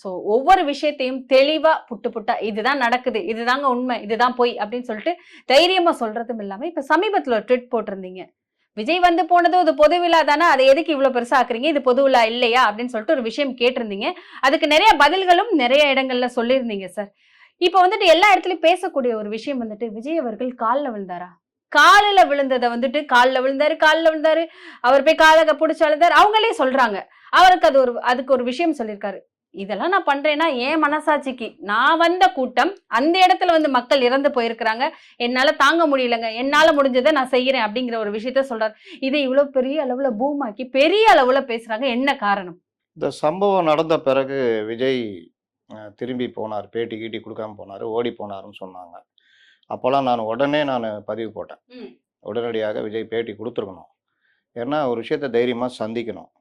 So ஒவ்வொரு விஷயத்தையும் தெளிவா புட்டு புட்டா இதுதான் நடக்குது, இதுதாங்க உண்மை, இதுதான் பொய் அப்படின்னு சொல்லிட்டு தைரியமா சொல்றதும் இல்லாம இப்ப சமீபத்துல ஒரு ட்விட் போட்டிருந்தீங்க. விஜய் வந்து போனதும் இது பொது விழா தானே, அதை எதுக்கு இவ்வளவு பெருசா ஆக்குறீங்க, இது பொது விழா இல்லையா அப்படின்னு சொல்லிட்டு ஒரு விஷயம் கேட்டிருந்தீங்க. அதுக்கு நிறைய பதில்களும் நிறைய இடங்கள்ல சொல்லியிருந்தீங்க சார். இப்ப வந்துட்டு எல்லா இடத்துலயும் பேசக்கூடிய ஒரு விஷயம் வந்துட்டு விஜய் அவர்கள் கால்ல விழுந்தாரா? காலில் விழுந்தத வந்துட்டு கால்ல விழுந்தாரு, கால்ல விழுந்தாரு, அவர் போய் கால புடிச்சு அழுதாரு, அவங்களே சொல்றாங்க. அவருக்கு அதுக்கு ஒரு விஷயம் சொல்லியிருக்காரு. இதெல்லாம் நான் பண்றேன்னா என் மனசாட்சிக்கு நான் வந்த கூட்டம் அந்த இடத்துல வந்து மக்கள் இறந்து போயிருக்கிறாங்க, என்னால தாங்க முடியலங்க, என்னால முடிஞ்சதை நான் செய்யறேன் அப்படிங்கிற ஒரு விஷயத்த சொல்றாரு. இதை இவ்வளவு பெரிய அளவுல பூமாக்கி பெரிய அளவுல பேசுறாங்க, என்ன காரணம்? இந்த சம்பவம் நடந்த பிறகு விஜய் திரும்பி போனார், பேட்டி கீட்டி கொடுக்காம போனார், ஓடி போனாருன்னு சொன்னாங்க. அப்போல்லாம் நான் பதிவு போட்டேன். உடனடியாக விஜய் பேட்டி கொடுத்துருக்கணும். ஏன்னா ஒரு விஷயத்தை தைரியமாக சந்திக்கணும்.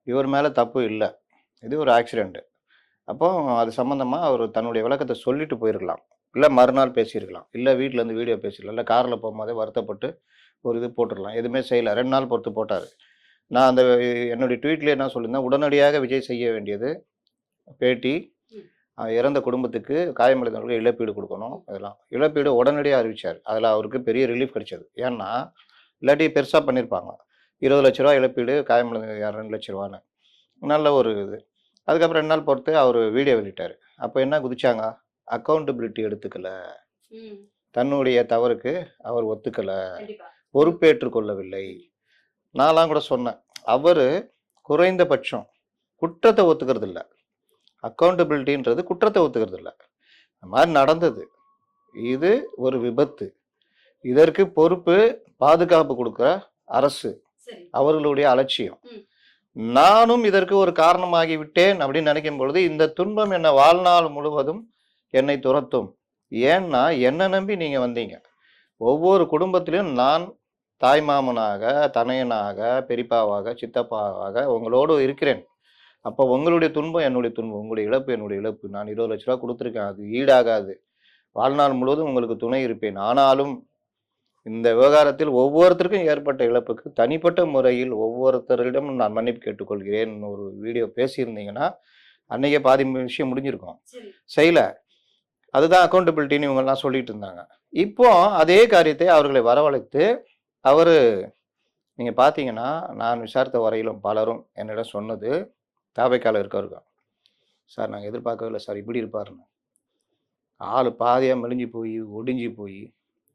இவர் மேலே தப்பு இல்லை, இது ஒரு ஆக்சிடெண்ட்டு. அப்போ அது சம்மந்தமாக அவர் தன்னுடைய விளக்கத்தை சொல்லிட்டு போயிருக்கலாம், இல்லை மறுநாள் பேசியிருக்கலாம், இல்லை வீட்டிலேருந்து வீடியோ பேசிடலாம், இல்லை காரில் போகும்போதே வருத்தப்பட்டு ஒரு இது போட்டுடலாம். எதுவுமே செய்யலை, 2 நாள் பொறுத்து போட்டார். நான் அந்த என்னுடைய ட்வீட்லேயே என்ன சொல்லியிருந்தேன், உடனடியாக விஜய் செய்ய வேண்டியது பேட்டி, இறந்த குடும்பத்துக்கு காயமடைந்தவர்களுக்கு இழப்பீடு கொடுக்கணும். இதெல்லாம் இழப்பீடு உடனடியாக அறிவித்தார். அதில் அவருக்கு பெரிய ரிலீஃப் கிடைச்சது. ஏன்னா இல்லாட்டி பெருசாக பண்ணியிருப்பாங்க. 20 லட்ச ரூபா இழப்பீடு, காயமடைந்த 2 லட்ச ரூபான்னு நல்ல ஒரு இது. அதுக்கப்புறம் 2 நாள் பொறுத்து அவர் வீடியோ வெளியிட்டார். அப்போ என்ன குதிச்சாங்க, அக்கௌண்டபிலிட்டி எடுத்துக்கல, தன்னுடைய தவறுக்கு அவர் ஒத்துக்கல, பொறுப்பேற்றுக் கொள்ளவில்லை. நான்லாம் கூட சொன்னேன், அவர் குறைந்தபட்சம் குற்றத்தை ஒத்துக்கிறது இல்லை, அக்கௌண்டபிலிட்டின்றது குற்றத்தை ஒத்துக்கிறது இல்லை. அந்த மாதிரி நடந்தது, இது ஒரு விபத்து, இதற்கு பொறுப்பு பாதுகாப்பு கொடுக்குற அரசு, அவர்களுடைய அலட்சியம். நானும் இதற்கு ஒரு காரணமாகி விட்டேன் அப்படின்னு நினைக்கும் பொழுது இந்த துன்பம் என்னை வாழ்நாள் முழுவதும் என்னை துரத்தும். ஏன்னா என்னை நம்பி நீங்க வந்தீங்க. ஒவ்வொரு குடும்பத்திலும் நான் தாய்மாமனாக, தனையனாக, பெரியப்பாவாக, சித்தப்பாவாக உங்களோடு இருக்கிறேன். அப்போ உங்களுடைய துன்பம் என்னுடைய துன்பம், உங்களுடைய இழப்பு என்னுடைய இழப்பு. நான் 20 லட்ச ரூபா கொடுத்துருக்கேன், அது ஈடாகாது. வாழ்நாள் முழுவதும் உங்களுக்கு துணை இருப்பேன். ஆனாலும் இந்த விவகாரத்தில் ஒவ்வொருத்தருக்கும் ஏற்பட்ட இழப்புக்கு தனிப்பட்ட முறையில் ஒவ்வொருத்தரிடமும் நான் மன்னிப்பு கேட்டுக்கொள்கிறேன். ஒரு வீடியோ பேசியிருந்தீங்கன்னா அன்னைக்கே பாதி விஷயம் முடிஞ்சிருக்கும். செய்யல, அதுதான் அக்கௌண்டபிலிட்டின்னு இவங்கெல்லாம் சொல்லிட்டு இருந்தாங்க. இப்போ அதே காரியத்தை அவர்களை வரவழைத்து அவர், நீங்கள் பார்த்தீங்கன்னா நான் விசாரித்த வரையிலும் பலரும் என்னிடம் சொன்னது, தாவைக்கால இருக்கவருக்கா சார் நாங்கள் எதிர்பார்க்கவே இல்லை சார் இப்படி இருப்பாருன்னு. ஆள் பாதியாக மெலிஞ்சு போய் ஒடிஞ்சு போய்